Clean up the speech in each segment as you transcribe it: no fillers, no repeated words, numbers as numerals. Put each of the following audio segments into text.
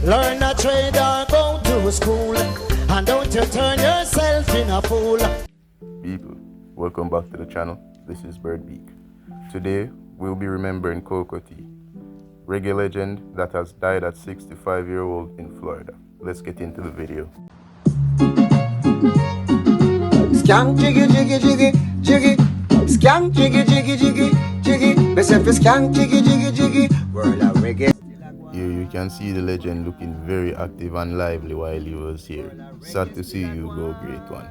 Learn a trade or go to school, and don't you turn yourself in a fool. People, welcome back to the channel. This is Birdbeak. Today we'll be remembering Cocoa Tea, reggae legend that has died at 65-year-old in Florida. Let's get into the video. Skank jiggy jiggy jiggy jiggy, skank jiggy jiggy jiggy jiggy, myself is skank jiggy jiggy jiggy, world of reggae. Here you can see the legend looking very active and lively while he was here. Sad to see you go, great one.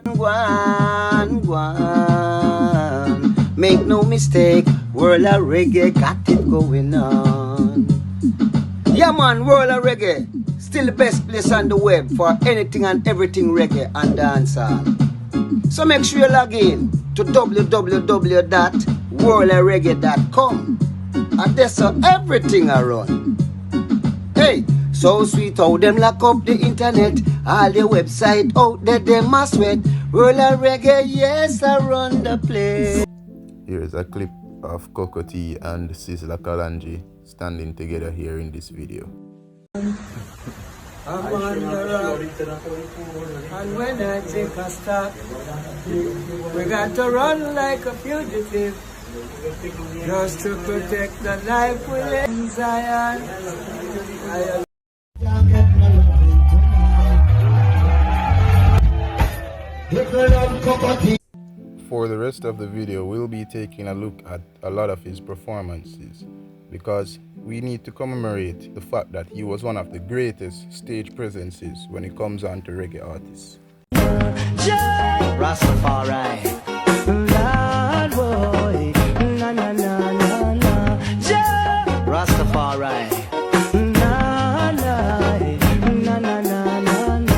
One. Make no mistake, world of reggae got it going on. Yeah man, world of reggae, still the best place on the web for anything and everything reggae and dancehall. So make sure you log in to www.worldofreggae.com, and that's how everything I run. Hey, so sweet how them lock up the internet, all the website out there them must sweat. World of reggae, yes I run the place. Here's a clip of Cocoa Tea and Sizzla Kalonji standing together here in this video. I'm on the road, and when I take a stop, we got to run like a fugitive, just to protect the life we live in Zion. For the rest of the video, we'll be taking a look at a lot of his performances, because we need to commemorate the fact that he was one of the greatest stage presences when it comes on to reggae artists. Rastafari, Lord boy, na na na na na, Rastafari, na na na na na na.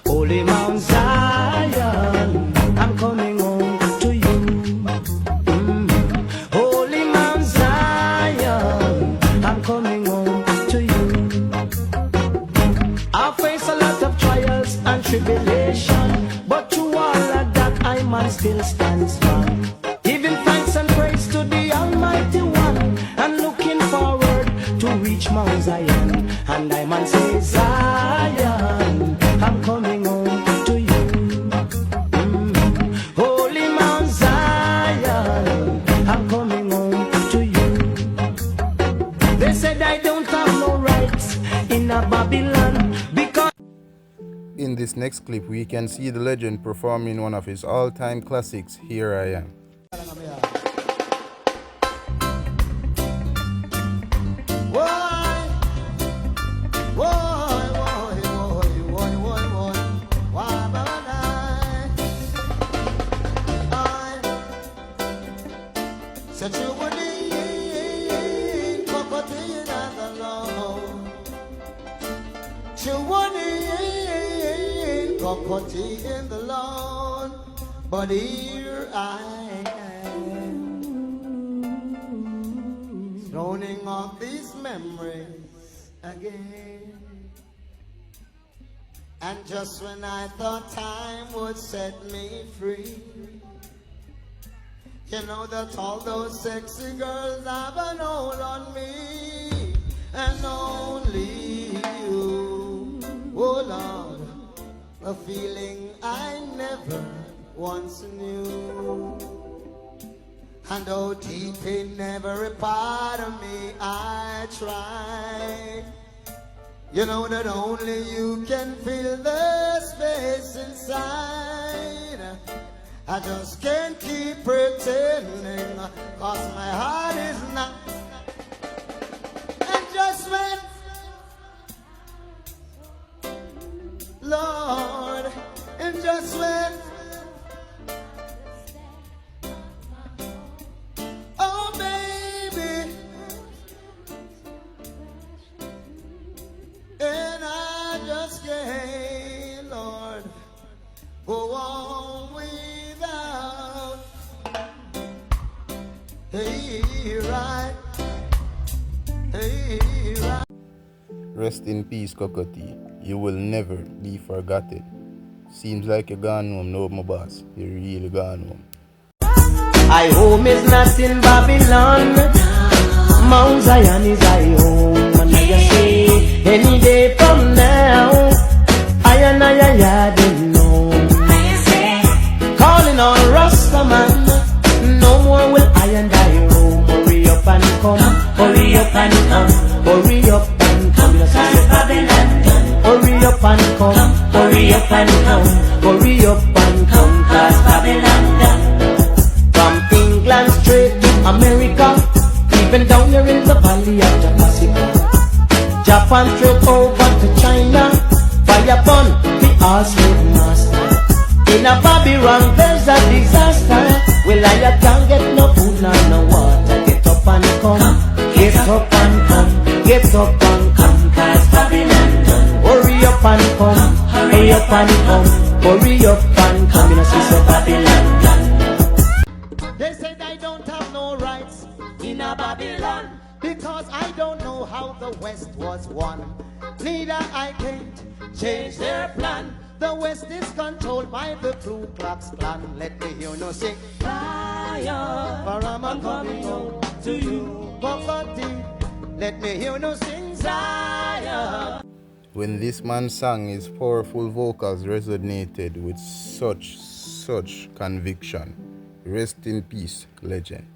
Holy Mount Zion, I'm coming home to you. Holy Mount Zion, I'm coming home to you. I face a lot of trials and tribulation, but through all of that I man still stand strong, giving thanks and praise to the Almighty One, and looking forward to reach Mount Zion. And I man say, Zion, I'm coming home to you. Holy Mount Zion, I'm coming home to you. They said I don't have no rights in a Babylon, because In this next clip, we can see the legend performing one of his all-time classics, Here I Am. In the lawn, but here I am, droning off these memories again. And just when I thought time would set me free, you know that all those sexy girls have an hold on me, and only you, oh Lord, a feeling I never once knew. And oh, deep in every part of me I try. You know that only you can fill the space inside. I just can't keep pretending, 'cause my heart is not. And just when, Lord, and just when, oh baby, and I just can't, Lord, go on without. Hey, right, hey, right. Rest in peace, Cocoa Tea. You will never be forgotten. Seems like you're gone home, no, my boss. You're really gone home. I home is not in Babylon. Mount Zion is I home. And I say Any day from now, I didn't know. Calling on Rastaman, no more will I and I roam. Hurry up and come, hurry up and come, hurry up and come. Cause Babylon done. Hurry up and come, hurry up and come, hurry up and come. Cause Babylon done. From England straight to America, even down here in the valley of the Pacific. Japan straight over to China, fire upon the all slave master. In a Babylon there's a disaster. Well, I can't get no food nor no water. Get up and come, get up and come, get up and come. Cause Babylon done. Hurry up and come, hurry up and come, hurry up and come. You know, sister Babylon done. They said I don't have no rights In a Babylon, because I don't know how the West was won. Neither I can't change their plan. The West is controlled by the Ku Klux Klan. Let me hear no sing. fire, For I'm coming home to you, Bogoti. Let me hear no sing. Zion. When this man sang, his powerful vocals resonated with such conviction. Rest in peace, legend.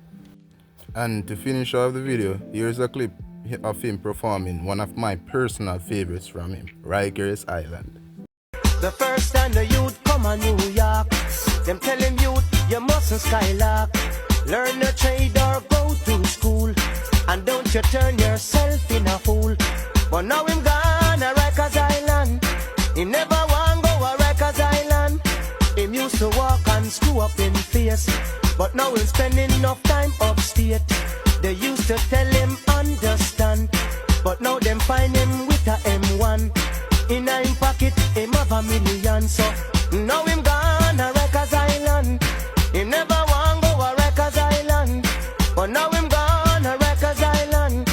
And to finish off the video, here's a clip of him performing one of my personal favorites from him, Rikers Island. The first time the youth come to New York, them tell him youth, you mustn't skylark. Learn a trade or go to school, and don't you turn yourself in a fool. But now him gone a Rikers Island. Him never want go a Rikers Island. Him used to walk and screw up in face, but now he's spending enough time upstate. They used to tell him understand, but now them find him with a M1. In a him pocket, him have $1 million. So now him gone a Rikers Island. Him never want go a Rikers Island, but now him gone a Rikers Island.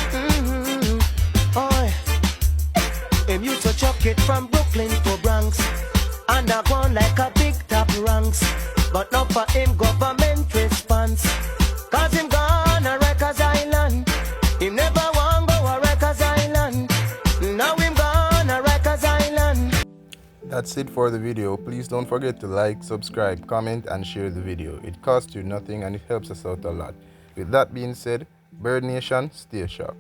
Oh, him used to chuck it from Brooklyn to Bronx, and I gone like a big top ranks. But now for him government response, cause him gone a Rikers Island. Him never want go a Rikers Island. Now him gone a Rikers Island. That's it for the video. Please don't forget to like, subscribe, comment and share the video. It costs you nothing and it helps us out a lot. With that being said, Bird Nation, stay sharp.